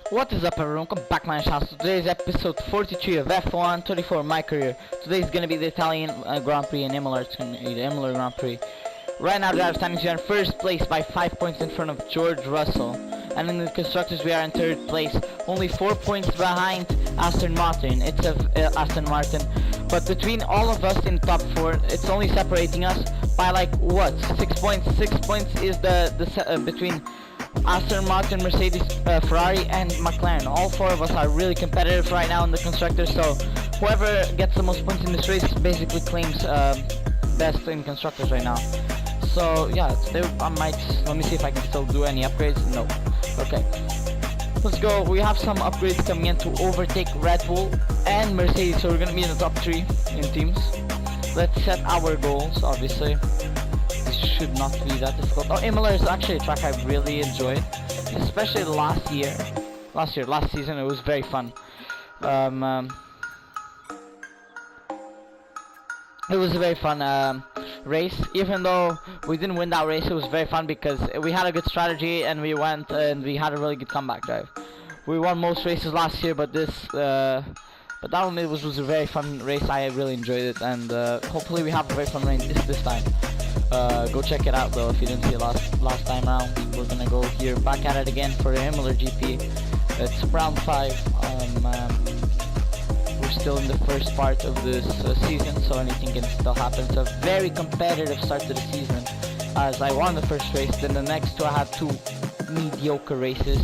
What is up everyone, welcome back to my channel. Today's episode 43 of F1 24 My Career. Today is going to be the Italian Grand Prix in Imola. It's going to be the Imola Grand Prix. Right now they are standing here in first place by 5 points in front of George Russell. And in the constructors we are in third place, only 4 points behind Aston Martin. It's Aston Martin. But between all of us in the top 4, it's only separating us by like what? 6 points. 6 points is the between Aston Martin, Mercedes, Ferrari and McLaren. All 4 of us are really competitive right now in the constructors, so whoever gets the most points in this race basically claims best in constructors right now. So yeah, let me see if I can still do any upgrades. No. Okay, let's go. We have some upgrades coming in to overtake Red Bull and Mercedes, so we're gonna be in the top 3 in teams. Let's set our goals, obviously. This should not be that difficult. Oh, Imola is actually a track I really enjoyed, especially last season. It was very fun. It was a very fun race. Even though we didn't win that race, it was very fun because we had a good strategy and we went and we had a really good comeback drive. We won most races last year, but that one was a very fun race. I really enjoyed it, and hopefully we have a very fun race this time. Go check it out though if you didn't see it last time around. We're gonna go here back at it again for the Imola GP. It's round 5. We're still in the first part of this season, so anything can still happen. It's a very competitive start to the season, as I won the first race, then the next 2 I had 2 mediocre races.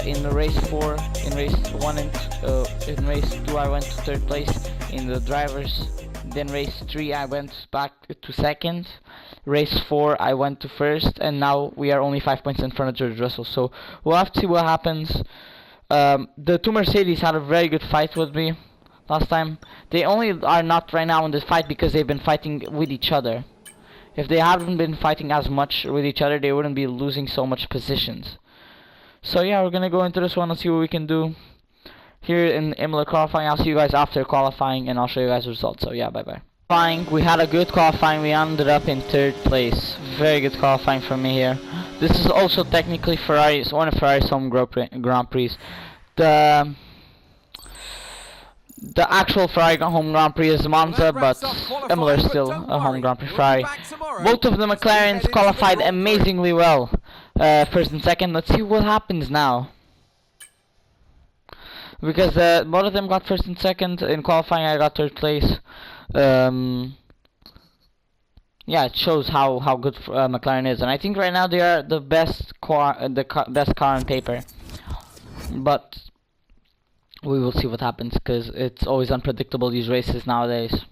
In race 4, in race 1 and in race 2 I went to 3rd place in the drivers. Then race 3 I went back to 2nd. Race 4 I went to 1st, and now we are only 5 points in front of George Russell. So we'll have to see what happens. The 2 Mercedes had a very good fight with me last time. They only are not right now in this fight because they've been fighting with each other. If they hadn't been fighting as much with each other, they wouldn't be losing so much positions. So yeah, we're gonna go into this one and see what we can do here in Imola qualifying. I'll see you guys after qualifying and I'll show you guys the results. So yeah, bye bye. We had a good qualifying. We ended up in 3rd place. Very good qualifying for me here. This is also technically one of Ferrari's home Grand Prix. The actual Ferrari home Grand Prix is Monza, but Imola is still a home Grand Prix Ferrari. Both of the McLarens qualified amazingly well, 1st and 2nd. Let's see what happens now, because both of them got 1st and 2nd in qualifying. I got 3rd place. Yeah, it shows how good McLaren is, and I think right now they are the best car on paper. But we will see what happens, because it's always unpredictable, these races nowadays.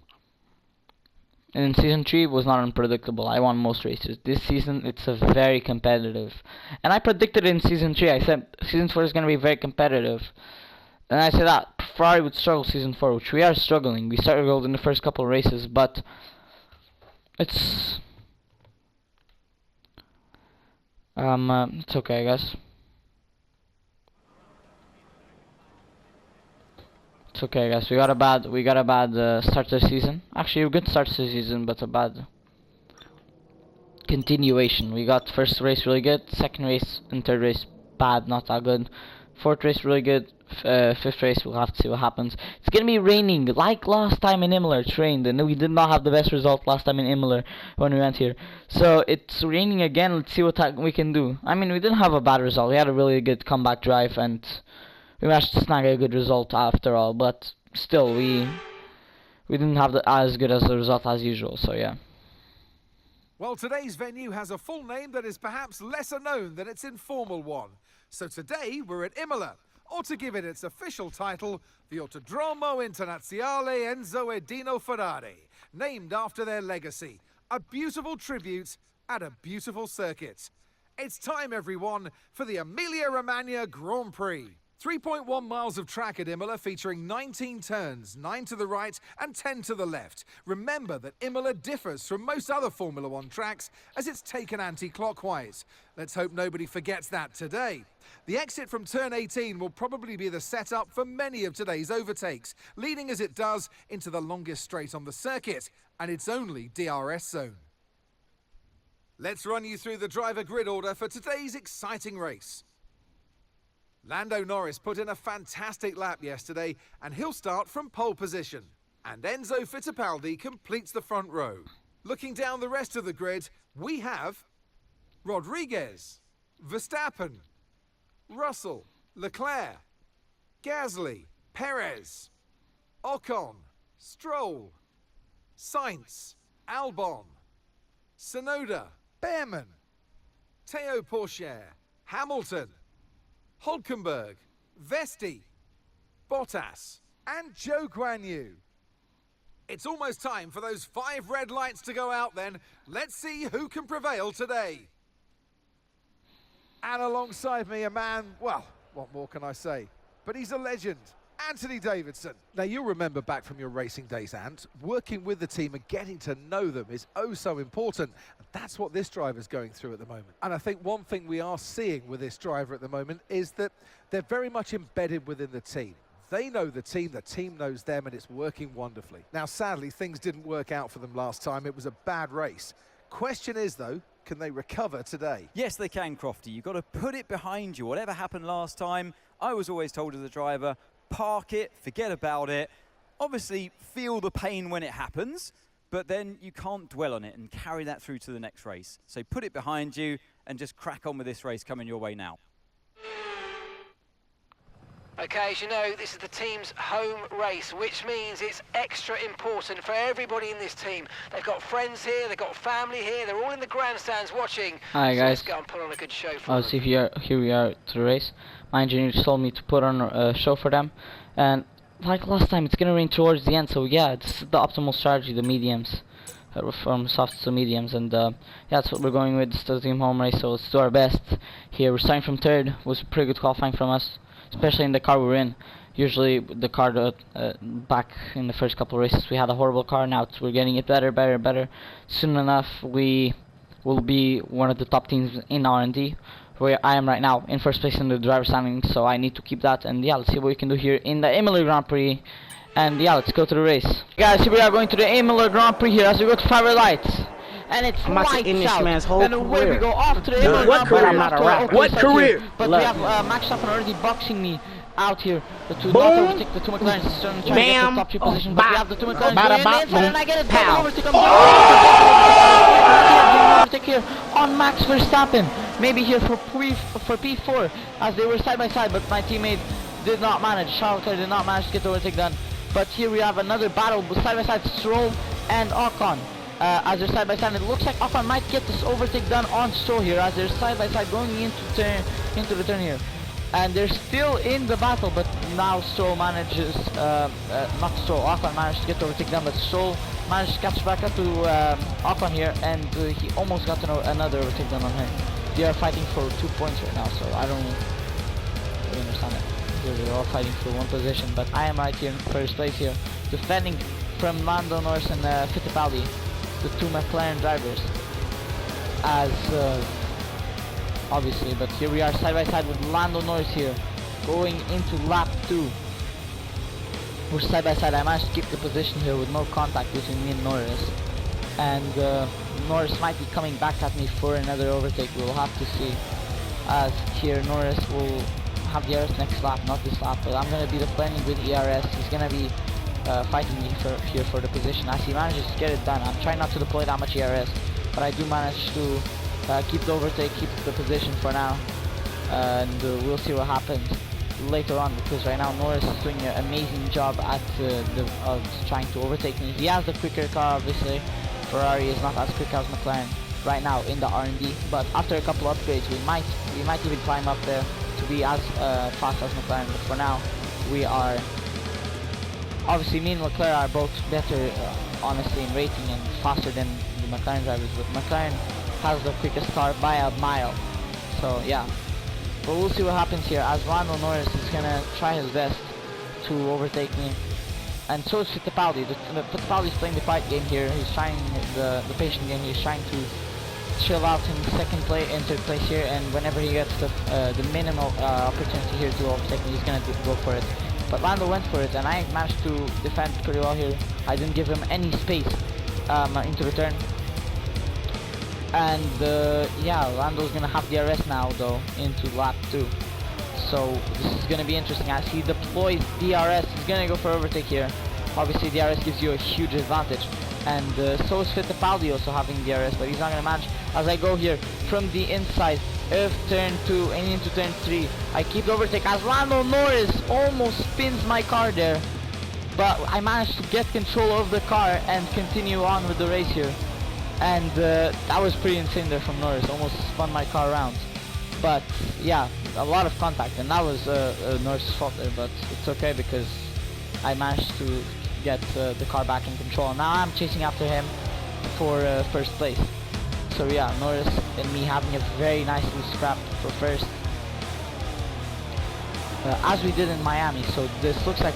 And in season 3 it was not unpredictable. I won most races. This season it's a very competitive, and I predicted in season 3. I said season 4 is going to be very competitive, and I said that Ferrari would struggle season 4, which we are struggling. We struggled in the first couple of races, but it's okay, I guess. It's okay, guys. We got a bad start to the season. Actually, a good start to the season, but a bad continuation. We got 1st race really good, 2nd race and 3rd race bad, not that good. 4th race really good. 5th race we'll have to see what happens. It's gonna be raining like last time in Imola. It rained, and we did not have the best result last time in Imola when we went here. So it's raining again. Let's see what we can do. I mean, we didn't have a bad result. We had a really good comeback drive, and we managed to snag a good result after all, but still, we didn't have as good as the result as usual, so yeah. Well, today's venue has a full name that is perhaps lesser known than its informal one. So today, we're at Imola, or to give it its official title, the Autodromo Internazionale Enzo Edino Ferrari, named after their legacy. A beautiful tribute at a beautiful circuit. It's time, everyone, for the Emilia-Romagna Grand Prix. 3.1 miles of track at Imola, featuring 19 turns, 9 to the right and 10 to the left. Remember that Imola differs from most other Formula 1 tracks as it's taken anti-clockwise. Let's hope nobody forgets that today. The exit from turn 18 will probably be the setup for many of today's overtakes, leading as it does into the longest straight on the circuit and its only DRS zone. Let's run you through the driver grid order for today's exciting race. Lando Norris put in a fantastic lap yesterday, and he'll start from pole position. And Enzo Fittipaldi completes the front row. Looking down the rest of the grid, we have Rodriguez, Verstappen, Russell, Leclerc, Gasly, Perez, Ocon, Stroll, Sainz, Albon, Tsunoda, Behrman, Théo Pourchaire, Hamilton, Hulkenberg, Vesti, Bottas, and Zhou Guanyu. It's almost time for those 5 red lights to go out then. Let's see who can prevail today. And alongside me, a man, well, what more can I say? But he's a legend, Anthony Davidson. Now, you'll remember back from your racing days, Ant, working with the team and getting to know them is oh so important. And that's what this driver's going through at the moment. And I think one thing we are seeing with this driver at the moment is that they're very much embedded within the team. They know the team knows them, and it's working wonderfully. Now, sadly, things didn't work out for them last time. It was a bad race. Question is, though, can they recover today? Yes, they can, Crofty. You've got to put it behind you. Whatever happened last time, I was always told as a driver, park it, forget about it. Obviously, feel the pain when it happens, but then you can't dwell on it and carry that through to the next race. So put it behind you and just crack on with this race coming your way now. Okay, as you know, this is the team's home race, which means it's extra important for everybody in this team. They've got friends here, they've got family here, they're all in the grandstands watching. Hi guys. So let's go and put on a good show for them. See, here we are to the race. My engineer just told me to put on a show for them, and like last time, it's gonna rain towards the end. So yeah, it's the optimal strategy, the mediums, from softs to mediums, and yeah, that's what we're going with. It's the team home race, so let's do our best here. We're starting from third. It was pretty good qualifying from us, especially in the car we're in. Usually the car back in the first couple of races we had a horrible car. Now we're getting it better. Soon enough we will be one of the top teams in R&D, where I am right now in first place in the driver standings, so I need to keep that. And yeah, let's see what we can do here in the Imola Grand Prix. And yeah, let's go to the race. Guys, here we are going to the Imola Grand Prix here as we go to 5 red lights. And it's lights out. Man's whole and away career. we go off to the Imola What Grand Prix. career? I'm not a rapper. What career? But we have Max Verstappen already boxing me out here to not overtake the two McLarens. Trying to get the top 3 position, but we have the two McLarens going inside, and I get it overtake here on Max Verstappen. Maybe here for P4 as they were side by side, but my teammate did not manage. Charles Leclerc did not manage to get the overtake done. But here we have another battle side by side, Stroll and Ocon. As they're side by side, it looks like Ocon might get this overtake done on Stroll here as they're side by side going into the turn here. And they're still in the battle, but now Stroll manages, Ocon managed to get the overtake done, but Stroll managed to catch back up to Ocon here, and he almost got another overtake done on him. They are fighting for 2 points right now, so I don't really understand it. They're all fighting for 1 position, but I am right here in first place here, defending from Lando Norris and Fittipaldi, the 2 McLaren drivers, as obviously. But here we are side by side with Lando Norris here, going into lap 2. We're side by side. I managed to keep the position here with no contact between me and Norris, and Norris might be coming back at me for another overtake. We'll have to see, as here Norris will have the ERS next lap, not this lap, but I'm going to be defending with ERS. He's going to be fighting me here for the position as he manages to get it done. I'm trying not to deploy that much ERS, but I do manage to keep the overtake, keep the position for now, and we'll see what happens later on, because right now Norris is doing an amazing job at trying to overtake me. He has the quicker car, obviously. Ferrari is not as quick as McLaren right now in the R&D, but after a couple upgrades we might even climb up there to be as fast as McLaren. But for now we are, obviously me and Leclerc are both better honestly in rating and faster than the McLaren drivers, but McLaren has the quickest car by a mile. So yeah, but we'll see what happens here as Lando Norris is gonna try his best to overtake me, and so is Fittipaldi. Fittipaldi is playing the quiet game here. He's trying the patient game. He's trying to chill out in third place here, and whenever he gets the minimal opportunity here to overtake me, he's gonna go for it. But Lando went for it, and I managed to defend pretty well here. I didn't give him any space into return. And yeah, Lando's gonna have the DRS now though into lap 2. So this is gonna be interesting as he deploys DRS. He's gonna go for overtake here. Obviously DRS gives you a huge advantage, and so is Fittipaldi also having DRS, but he's not gonna manage. As I go here from the inside of turn 2 and into turn 3, I keep the overtake as Lando Norris almost spins my car there, but I managed to get control of the car and continue on with the race here. And that was pretty insane there from Norris, almost spun my car around. But yeah, a lot of contact, and that was Norris' fault there, but it's okay because I managed to get the car back in control. And now I'm chasing after him for first place. So yeah, Norris and me having a very nice little scrap for first. As we did in Miami, so this looks like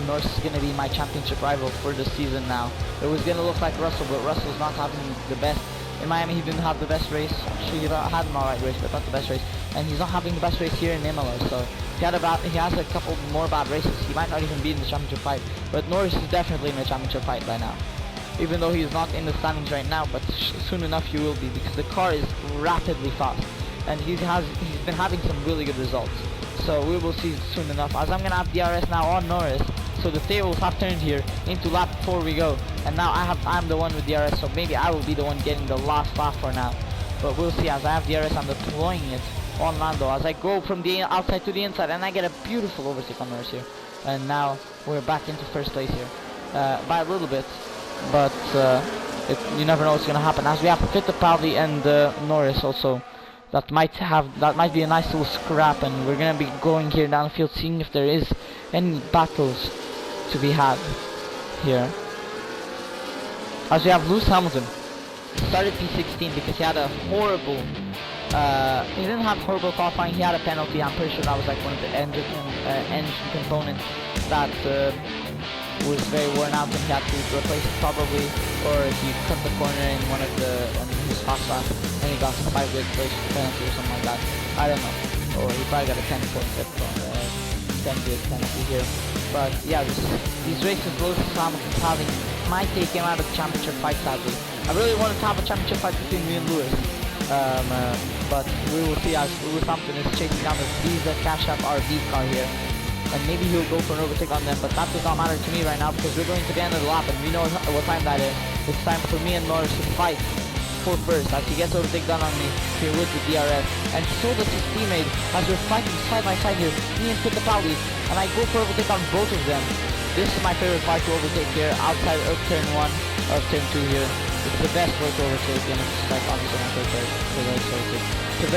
Norris is going to be my championship rival for the season now. It was going to look like Russell, but Russell's not having the best. In Miami he didn't have the best race. Actually he had an alright race, but not the best race. And he's not having the best race here in Imola, so he has a couple more bad races. He might not even be in the championship fight, but Norris is definitely in the championship fight by now. Even though he's not in the standings right now, but soon enough he will be, because the car is rapidly fast. And he's been having some really good results. So we will see soon enough, as I'm going to have DRS now on Norris. So the tables have turned here into lap 4 we go. And now I'm the one with DRS, so maybe I will be the one getting the last lap for now. But we'll see. As I have DRS, I'm deploying it on Lando as I go from the outside to the inside, and I get a beautiful overtake on Norris here. And now we're back into first place here. By a little bit, but you never know what's going to happen. As we have Fittipaldi and Norris also. That might be a nice little scrap, and we're gonna be going here down the field, seeing if there is any battles to be had here. As we have Lewis Hamilton, started P16 because he had a horrible. He didn't have horrible qualifying. He had a penalty. I'm pretty sure that was like one of the engine components that was very worn out, and he had to replace it probably, or he cut the corner in one of his fast lap and he got a 5-week penalty or something like that. I don't know. Or he probably got a 10-point penalty here. But yeah, these races Lewis Hamilton's having might take him out of the championship fight, sadly. I really wanted to have a championship fight between me and Lewis. But we will see as Lewis Hamilton is chasing down the Visa Cash App RB car here. And maybe he'll go for an overtake on them, but that does not matter to me right now because we're going to the end of the lap and we know what time that is. It's time for me and Norris to fight for first as he gets overtake done on me here with the DRS. And so does his teammate as we're fighting side by side here, me and Fittipaldi, and I go for overtake on both of them. This is my favorite part to overtake here, outside of turn 1 of turn 2 here. It's the best way to overtake, and it's like obviously my favorite overtake. It's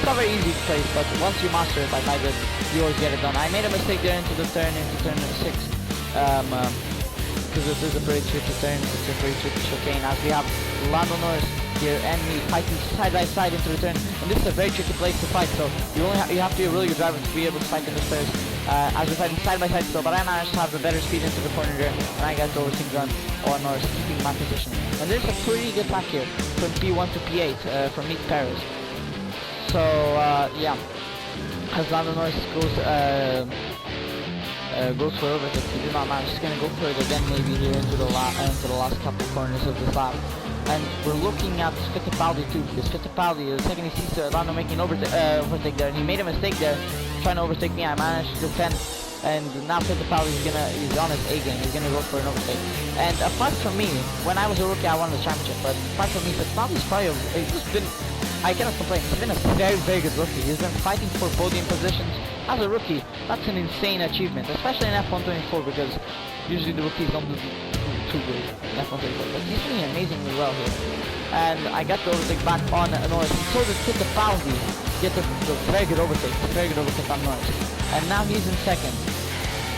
not very easy to place, but once you master it like I did, you always get it done. I made a mistake there into turn 6, because this is a pretty tricky turn, it's a pretty tricky chicane, as we have Lando Norris here and me fighting side by side into the turn, and this is a very tricky place to fight, so you have to be a really good driver to be able to fight in this turn, as we're fighting side by side still, but I managed to have the better speed into the corner there, and I got the overtake done on Norris, keeping my position. And there's a pretty good track here, from P1 to P8, from Meet Paris. So yeah, as Lando Norris goes for overtake, he did not manage. He's gonna go for it again, maybe here into the last couple corners of this lap. And we're looking at Fittipaldi too, because Fittipaldi, the second he sees Lando making overtake there, and he made a mistake there, trying to overtake me. I managed to defend, and now Fittipaldi is on his A game. He's gonna go for an overtake. And apart from me, when I was a rookie, I won the championship. But apart from me, Fittipaldi's probably I cannot complain. He's been a very, very good rookie. He's been fighting for podium positions as a rookie. That's an insane achievement, especially in F124, because usually the rookies don't do too good in F124. But he's doing amazingly well here. And I got the overtake back on Norris. So did Fittipaldi get the very good overtake on Norris. And now he's in second.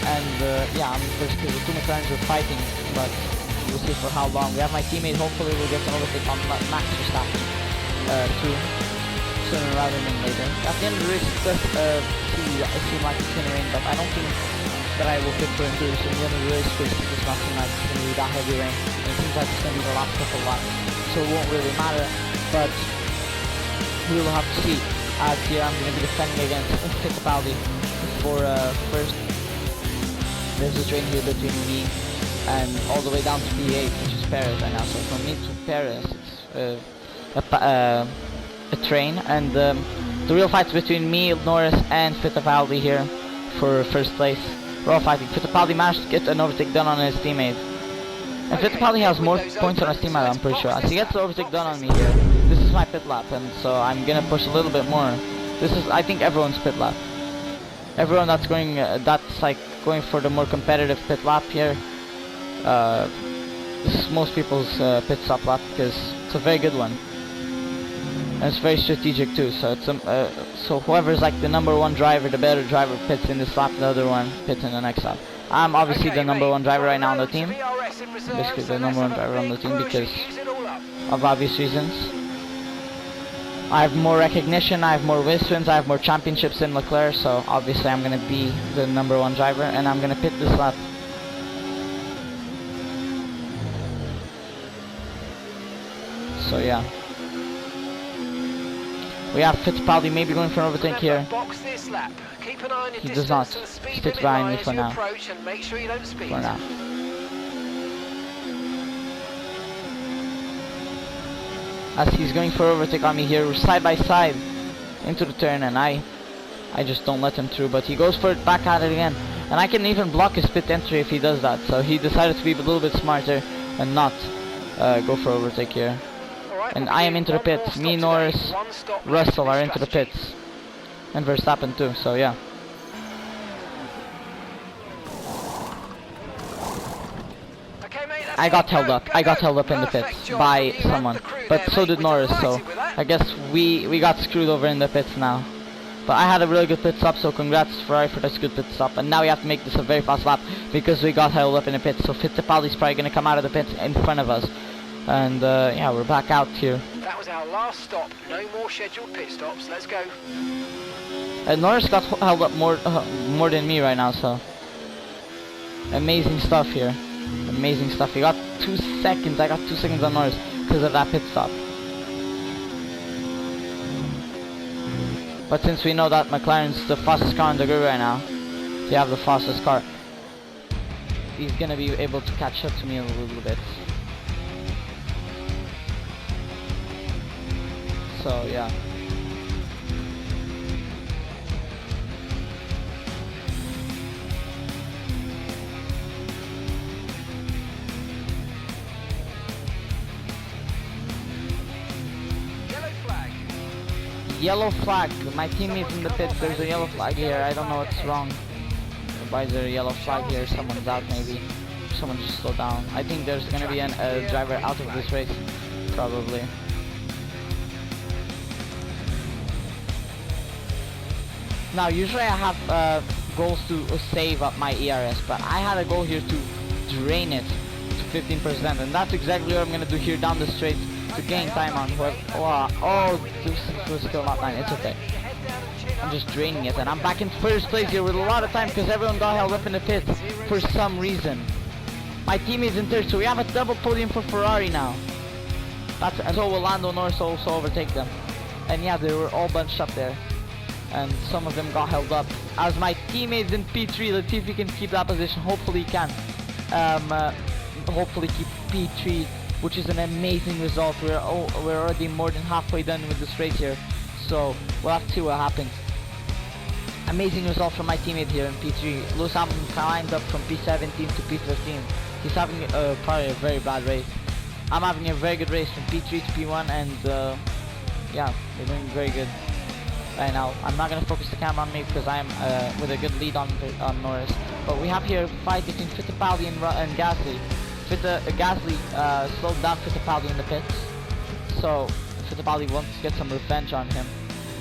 And yeah, I'm first because the two McLarens are fighting, but we'll see for how long. We have my teammate, hopefully we'll get an overtake on Max Verstappen too, sooner rather than later. At the end of the race, it does seem like it's going to rain, but I don't think that I will pick for endurance. So at the end of the race, it does not seem like it's going to be that heavy rain. It seems like it's going to be the last couple of laps, so it won't really matter, but we will have to see. As here I'm going to be defending against Fittipaldi for first. There's a train here between me and all the way down to P8, which is Paris right now. So from me to Paris, it's a train, and The real fight's between me, Norris, and Fittipaldi here for first place. We're all fighting. Fittipaldi managed to get an overtake done on his teammate. And Fittipaldi has more points on his teammate, I'm pretty sure. As he gets the overtake done on me here, this is my pit lap, and so I'm gonna push a little bit more. This is, I think, everyone's pit lap. Everyone that's going, going for the more competitive pit lap here. This is most people's pit stop lap because it's a very good one. And it's very strategic too, so it's so whoever's like the number one driver, the better driver pits in this lap, the other one pits in the next lap. I'm obviously the number one driver right now on the team. Basically the number one driver on the team because of obvious reasons. I have more recognition, I have more wins, I have more championships in Leclerc, so obviously I'm gonna be the number one driver and I'm gonna pit this lap. So yeah. We have Fittipaldi maybe going for an overtake here. He does not. Sticks behind me for now. For now. As he's going for overtake on me here, we're side by side into the turn, and I just don't let him through. But he goes for it, back at it again, and I can even block his pit entry if he does that. So he decided to be a little bit smarter and not go for overtake here. And I am into the pits. Me, Norris, Russell are into the pits. And Verstappen too, so yeah. I got held up. I got held up in the pits by someone. But so did Norris, so I guess we got screwed over in the pits now. But I had a really good pit stop, so congrats Ferrari for this good pit stop. And now we have to make this a very fast lap because we got held up in the pits. So Fittipaldi's probably going to come out of the pits in front of us. And yeah, we're back out here. That was our last stop. No more scheduled pit stops. Let's go. And Norris got held up more than me right now, so amazing stuff here. Amazing stuff. He got 2 seconds. I got 2 seconds on Norris because of that pit stop. But since we know that McLaren's the fastest car in the grid right now, they have the fastest car, he's gonna be able to catch up to me a little bit. So yeah. Yellow flag. My teammate's in the pits. There's a yellow flag here. I don't know what's wrong. Why is there a yellow flag here? Someone's out maybe. Someone just slowed down. I think there's gonna be a driver out of this race. Probably. Now usually I have goals to save up my ERS, but I had a goal here to drain it to 15%, and that's exactly what I'm gonna do here down the straight to gain time on whoever. Oh, this was still not 9. It's okay. I'm just draining it, and I'm back in first place here with a lot of time because everyone got held up in the pits for some reason. My team is in third, so we have a double podium for Ferrari now. And so will Lando Norris also overtake them. And yeah, they were all bunched up there. And some of them got held up. As my teammates in P3, let's see if we can keep that position. Hopefully he can. Hopefully keep P3, which is an amazing result. We're already more than halfway done with this race here. So we'll have to see what happens. Amazing result from my teammate here in P3. Lewis Hamilton climbed up from P17 to P15. He's having probably a very bad race. I'm having a very good race from P3 to P1, and yeah, we're doing very good right now. I'm not going to focus the camera on me because I'm with a good lead on Norris. But we have here a fight between Fittipaldi and Gasly. Gasly slowed down Fittipaldi in the pits, so Fittipaldi wants to get some revenge on him,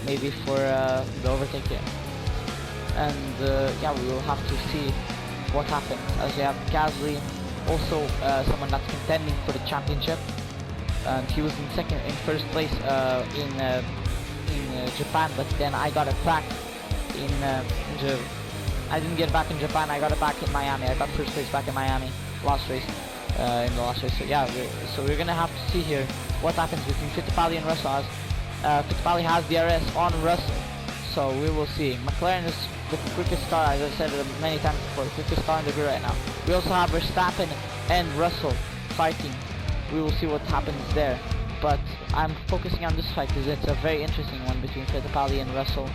maybe for the overtake here. And yeah, we will have to see what happens, as we have Gasly, also someone that's contending for the championship, and he was in first place in Japan, but then I got it back I didn't get it back in Japan, I got it back in Miami. I got first place back in Miami last race. In the last race, so yeah, we're gonna have to see here what happens between Fittipaldi and Russell. Fittipaldi has the DRS on Russell, so we will see. McLaren is the quickest car, as I said many times before, the quickest car in the grid right now. We also have Verstappen and Russell fighting. We will see what happens there. but I'm focusing on this fight because it's a very interesting one between Fittipaldi and Russell.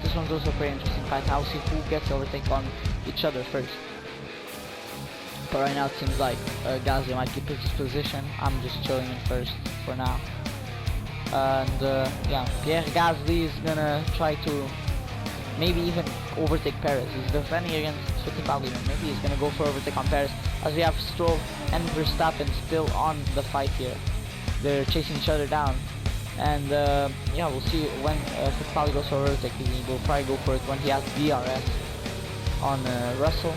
This one's also a pretty interesting fight. I'll see who gets overtake on each other first. But right now it seems like Gasly might keep his position. I'm just chilling in first for now. And yeah, Pierre Gasly is gonna try to maybe even overtake Perez. He's defending against Fittipaldi. Maybe he's gonna go for overtake on Perez, as we have Stroll and Verstappen still on the fight here. They're chasing each other down. And yeah, we'll see when Fittipaldi goes for overtake. He will probably go for it when he has DRS on Russell.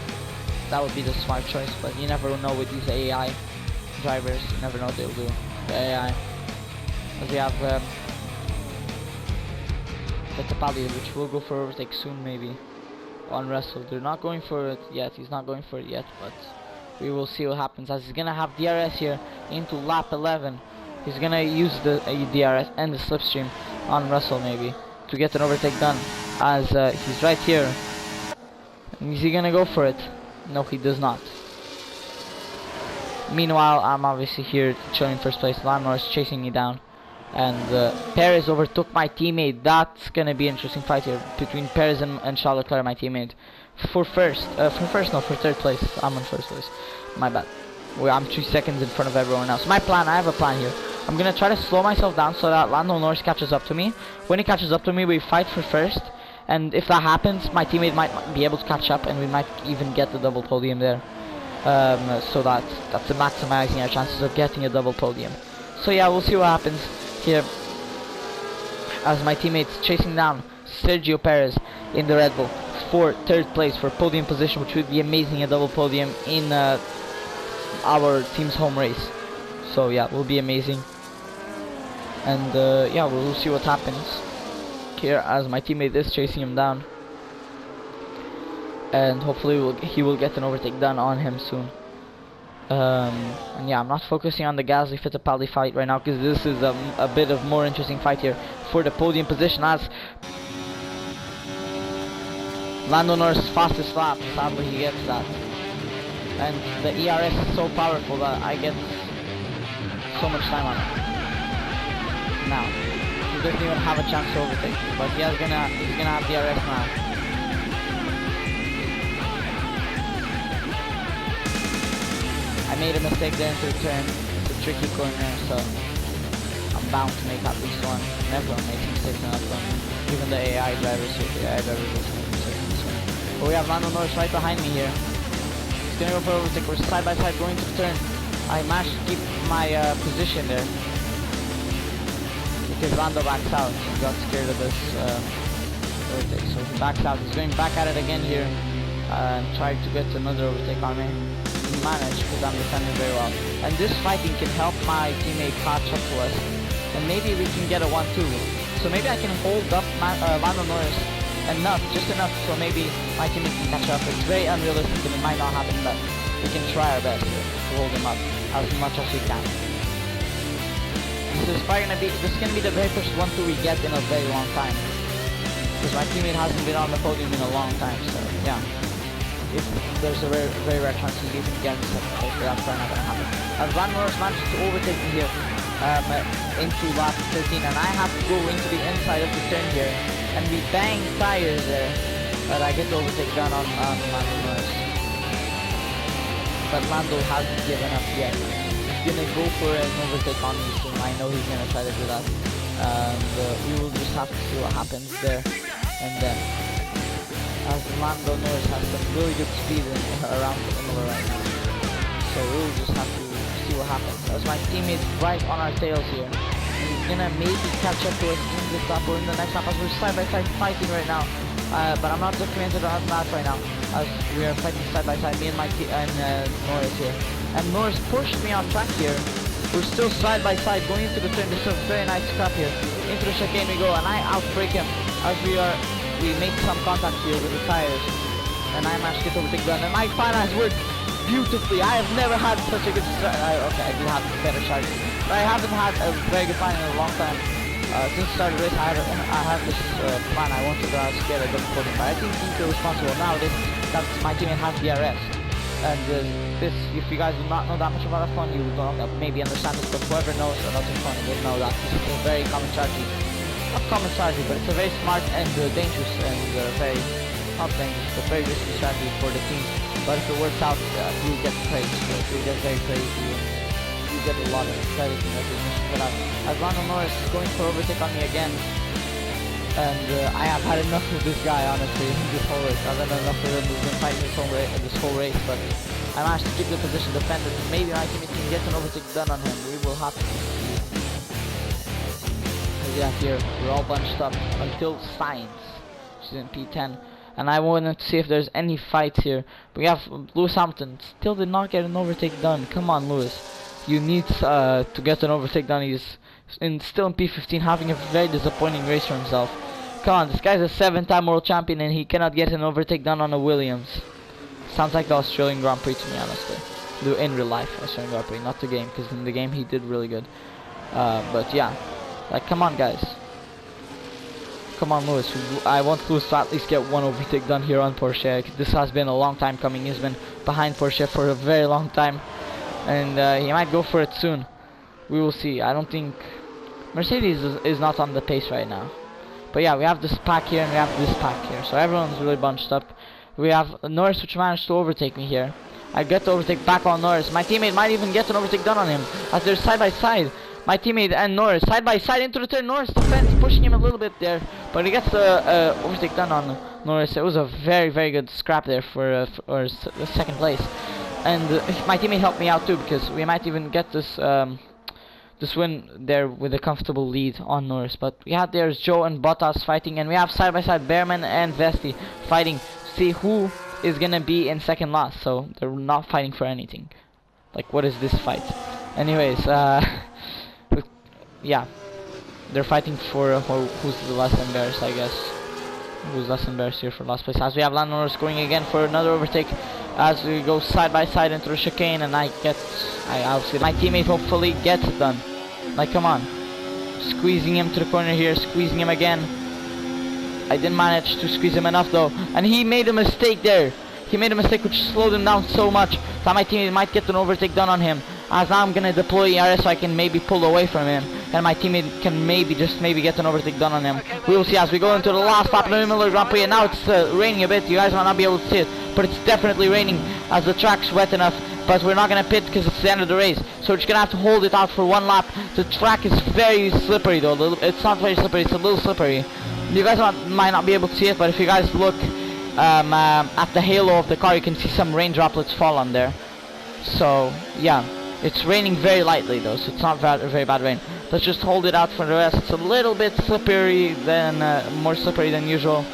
That would be the smart choice, but you never know with these AI drivers. You never know what they'll do. The AI. As we have Fittipaldi, which will go for overtake soon maybe on Russell. They're not going for it yet. He's not going for it yet, but we will see what happens. As he's gonna have DRS here into lap 11. He's gonna use the DRS and the slipstream on Russell maybe to get an overtake done. As he's right here. Is he gonna go for it? No, he does not. Meanwhile, I'm obviously here chilling first place. Lando Norris chasing me down. And Perez overtook my teammate. That's gonna be an interesting fight here between Perez and Charles Leclerc, my teammate. For third place. I'm in first place. My bad. Well, I'm 2 seconds in front of everyone else. My plan, I have a plan here. I'm gonna try to slow myself down so that Lando Norris catches up to me. When he catches up to me, we fight for first. And if that happens, my teammate might be able to catch up, and we might even get the double podium there. So that's maximizing our chances of getting a double podium. So yeah, we'll see what happens here. As my teammate's chasing down Sergio Perez in the Red Bull for third place, for podium position, which would be amazing, a double podium in our team's home race. So yeah, will be amazing. And yeah, we'll see what happens here as my teammate is chasing him down, and hopefully he will get an overtake done on him soon. And yeah, I'm not focusing on the Gasly Fittipaldi fight right now because this is a bit of more interesting fight here for the podium position, as Lando Norris' fastest lap, sadly he gets that. And the ERS is so powerful that I get so much time on it. Now, he doesn't even have a chance to overtake, but he's gonna have DRS now. I made a mistake there into the turn. It's a tricky corner, so I'm bound to make at least one. Everyone makes mistakes in that one. Even the AI drivers here, the AI drivers also make mistakes in this one. But we have Lando Norris right behind me here. He's gonna go for overtake. We're side by side going to the turn. I managed to keep my position there. Because Lando backs out, he got scared of this overtake, so he backs out. He's going back at it again here and tried to get another overtake on me. He managed because I'm defending very well. And this fighting can help my teammate catch up to us, and maybe we can get a 1-2. So maybe I can hold up Lando Norris enough, just enough, so maybe my teammate can catch up. It's very unrealistic and it might not happen, but we can try our best here to hold him up as much as we can. This is gonna be the very first 1-2 we get in a very long time, because my teammate hasn't been on the podium in a long time. So yeah, if there's a very rare chance he even gets second place, but that's probably not gonna happen. As Lando Norris managed to overtake me here into lap 13, and I have to go into the inside of the turn here, and we bang tires there, but I get the overtake done on Lando Norris. But Lando hasn't given up yet. He's gonna go for an overtake on me soon. I know he's gonna try to do that, and we will just have to see what happens there. And then, as Lando Norris has some really good speed around Imola right now, so we'll just have to see what happens. As my teammate's right on our tails here, he's gonna maybe catch up to us in this lap or in the next lap, as we're side by side fighting right now. But I'm not documented on that right now, as we are fighting side by side, me and Norris here. And Norris pushed me on track here. We're still side by side going into the turn. This is a very nice scrap here. Into the chicane we go, and I outbrake him as we make some contact here with the tires. And I managed to get overtake done, and my final has worked beautifully. I have never had such a good start. Okay, I did have better strategy, but I haven't had a very good final in a long time. Since the start of the race, I have this plan. I wanted to get a double podium, but I think he's responsible now. That my teammate has DRS. And this, if you guys do not know that much about F1, you don't maybe understand this, but whoever knows about F1 will know that this is a very common strategy. Not common strategy, but it's a very smart and dangerous and very, not dangerous, but very risky strategy for the team. But if it works out, you get praise. You get very praised. You get a lot of credit and recognition for that. As Lando Norris is going for overtake on me again. And I have had enough of this guy, honestly, this whole race. I've had enough of him. We've been fighting this whole race, but I managed to keep the position defended. Maybe my teammate can get an overtake done on him. We will have to see. Yeah, here we're all bunched up until Sainz, which is in P10, and I wanted to see if there's any fights here. We have Lewis Hamilton still did not get an overtake done. Come on, Lewis, you need to get an overtake done. He's still in P15, having a very disappointing race for himself. Come on, this guy's a 7-time world champion and he cannot get an overtake done on a Williams. Sounds like the Australian Grand Prix to me, honestly. In real life, Australian Grand Prix, not the game, because in the game he did really good. But yeah. Like, come on, guys. Come on, Lewis. I want Lewis to at least get one overtake done here on Porsche. This has been a long time coming. He's been behind Porsche for a very long time. And he might go for it soon. We will see. I don't think... Mercedes is not on the pace right now. But yeah, we have this pack here and we have this pack here. So everyone's really bunched up. We have Norris, which managed to overtake me here. I get to overtake back on Norris. My teammate might even get an overtake done on him, as they're side by side. My teammate and Norris side by side into the turn. Norris defends, pushing him a little bit there, but he gets the overtake done on Norris. It was a very, very good scrap there for second place. And my teammate helped me out too, because we might even get this this win there with a comfortable lead on Norris. But we had there's Joe and Bottas fighting, and we have side by side Behrman and Vesti fighting to see who is gonna be in second last. So they're not fighting for anything. Like, what is this fight? Anyways, yeah, they're fighting for who's the less embarrassed, I guess. Who's less embarrassed here for last place? As we have Lando Norris going again for another overtake, as we go side by side into the chicane, and I'll see my teammate hopefully gets it done. Like, come on, squeezing him to the corner here, squeezing him again. I didn't manage to squeeze him enough though, and he made a mistake there. He made a mistake which slowed him down so much that my teammate might get an overtake done on him. As now I'm gonna deploy ERS so I can maybe pull away from him, and my teammate can maybe get an overtake done on him. Okay, we will see as we go into the last lap of the Imola Grand Prix, and now it's raining a bit. You guys might not be able to see it, but it's definitely raining as the track's wet enough. But we're not gonna pit because it's the end of the race, so we're just gonna have to hold it out for one lap. The track is very slippery though. It's not very slippery. It's a little slippery. You guys might not be able to see it, but if you guys look at the halo of the car, you can see some rain droplets fall on there. So yeah. It's raining very lightly though, so it's not very bad rain. Let's just hold it out for the rest. It's a little bit slippery more slippery than usual,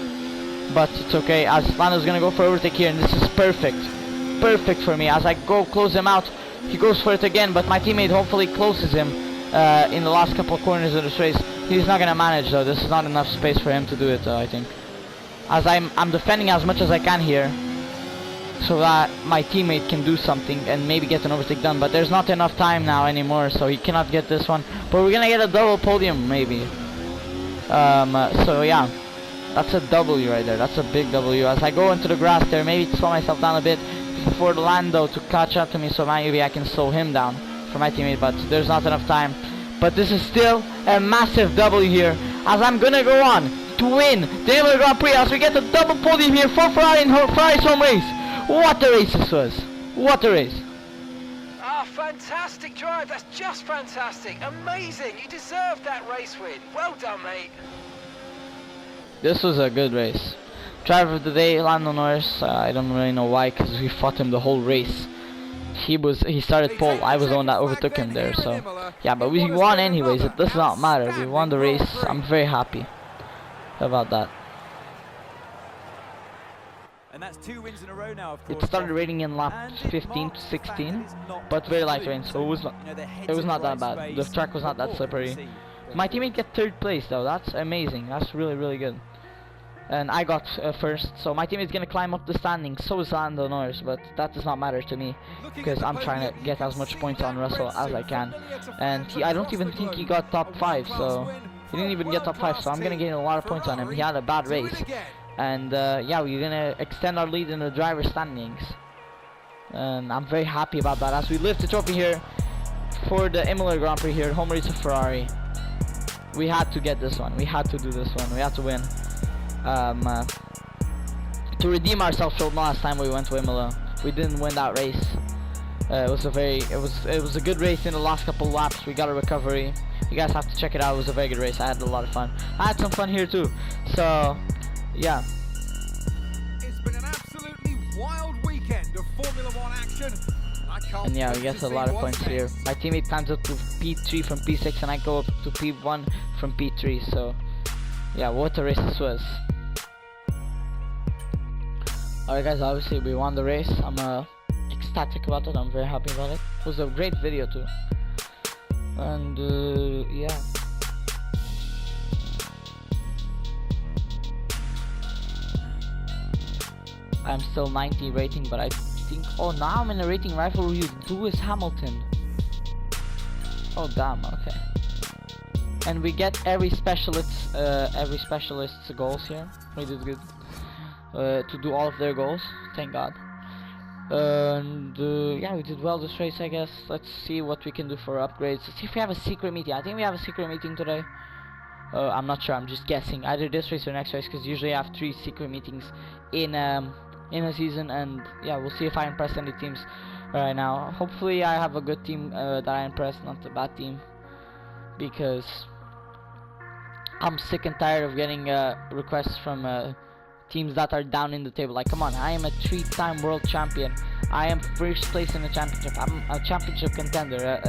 but it's okay. As Lando's gonna go for overtake here, and this is perfect for me. As I go close him out, he goes for it again, but my teammate hopefully closes him in the last couple of corners of this race. He's not gonna manage though. This is not enough space for him to do it though, I think. As I'm defending as much as I can here, so that my teammate can do something and maybe get an overtake done, but there's not enough time now anymore, so he cannot get this one. But we're gonna get a double podium maybe. So yeah, that's a W right there. That's a big W. As I go into the grass there, maybe to slow myself down a bit for Lando to catch up to me, so maybe I can slow him down for my teammate, but there's not enough time. But this is still a massive W here, as I'm gonna go on to win the Imola Grand Prix as we get a double podium here for Ferrari in Ferrari's home race. What a race this was! What a race! Ah, fantastic drive! That's just fantastic! Amazing! You deserved that race win. Well done, mate. This was a good race. Driver of the day, Lando Norris. I don't really know why, because we fought him the whole race. He started pole. I was the one that overtook him there. So yeah, but we won anyways. It does not matter. We won the race. I'm very happy about that. And that's 2 wins in a row now, of course. It started raining in lap 15 to 16, but very light rain, so it was not that bad. The track was not that slippery. My teammate got 3rd place though. That's amazing. That's really good. And I got first, so my teammate's gonna climb up the standings. So is Lando Norris, but that does not matter to me because I'm trying to get as much points on Russell as I can. And I don't even think he got top 5, so he didn't even get top 5. So I'm gonna gain a lot of points on him. He had a bad race. And yeah, we're gonna extend our lead in the driver standings. and I'm very happy about that as we lift the trophy here for the Imola Grand Prix here at Home Race of Ferrari. We had to get this one. We had to do this one. We had to win. To redeem ourselves from last time we went to Imola. We didn't win that race. It was a good race in the last couple laps. We got a recovery. You guys have to check it out. It was a very good race. I had a lot of fun. I had some fun here too. So yeah. It's been an absolutely wild weekend of Formula One action. I can't And yeah, we wait get to a see lot of what's points here. next. My teammate climbs up to P3 from P6 and I go up to P1 from P3. So yeah, what a race this was. Alright guys, obviously we won the race. I'm ecstatic about it. I'm very happy about it. It was a great video too. And yeah. I'm still 90 rating, but I think, oh, now I'm in a rating rivalry with Lewis Hamilton. Oh damn, okay. And we get every specialist's goals here. We did good to do all of their goals, thank God. And yeah, we did well this race, I guess. Let's see what we can do for upgrades. Let's see if we have a secret meeting. I think we have a secret meeting today. I'm not sure, I'm just guessing. Either this race or next race, because usually I have 3 secret meetings in a season. And yeah, we'll see if I impress any teams right now. Hopefully I have a good team that I impress, not a bad team, because I'm sick and tired of getting requests from teams that are down in the table. Like, come on, I am a 3-time world champion. I am first place in the championship. I'm a championship contender.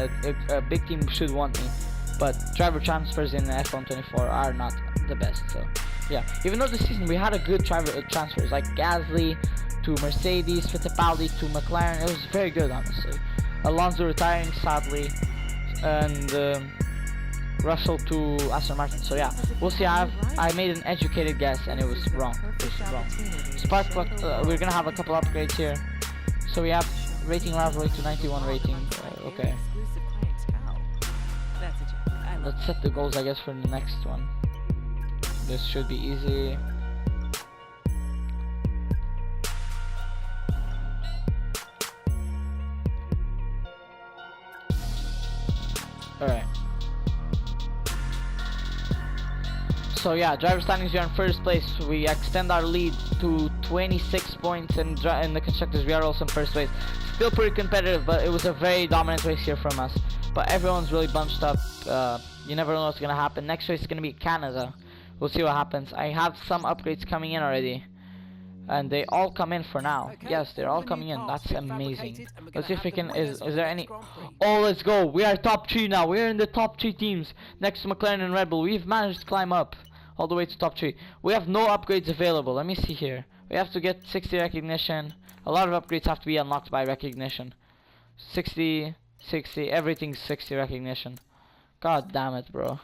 A big team should want me, but driver transfers in F1 24 are not the best. So yeah, even though this season we had a good driver transfers, like Gasly to Mercedes, Fittipaldi to McLaren, it was very good, honestly. Alonso retiring sadly, and Russell to Aston Martin. So yeah, we'll see. I made an educated guess and it was wrong. Spark plug, we're gonna have a couple upgrades here. So we have rating rivalry to 91 rating. Okay. Let's set the goals, I guess, for the next one. This should be easy. Alright. So yeah, driver standings, we are in first place. We extend our lead to 26 points, and in the constructors we are also in first place. Still pretty competitive, but it was a very dominant race here from us. But everyone's really bunched up. You never know what's gonna happen. Next race is gonna be Canada. We'll see what happens. I have some upgrades coming in already, and they all come in for now. Yes, they're all coming in. That's amazing. Let's see if we can. Is there any? Oh, let's go. We are top 3 now. We're in the top 3 teams next to McLaren and Red Bull. We've managed to climb up all the way to top 3. We have no upgrades available. Let me see here. We have to get 60 recognition. A lot of upgrades have to be unlocked by recognition. 60, 60, everything's 60 recognition. God damn it, bro.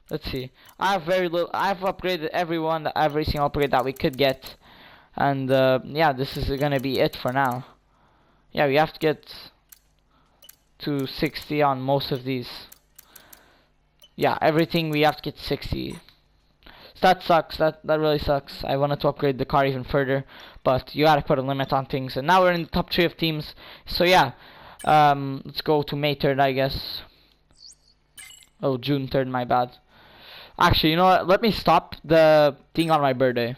Let's see. I have very little. I've upgraded every single upgrade that we could get. And yeah, this is gonna be it for now. Yeah, we have to get to 60 on most of these. Yeah, everything we have to get 60. So that sucks. That really sucks. I wanted to upgrade the car even further, but you gotta put a limit on things. And now we're in the top 3 of teams. So yeah, let's go to May 3rd, I guess. Oh, June 3rd, my bad. Actually, you know what? Let me stop the thing on my birthday.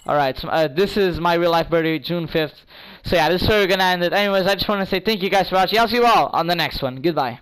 Alright, so this is my real life birthday, June 5th. So yeah, this is where we're gonna end it. Anyways, I just want to say thank you guys for watching. I'll see you all on the next one. Goodbye.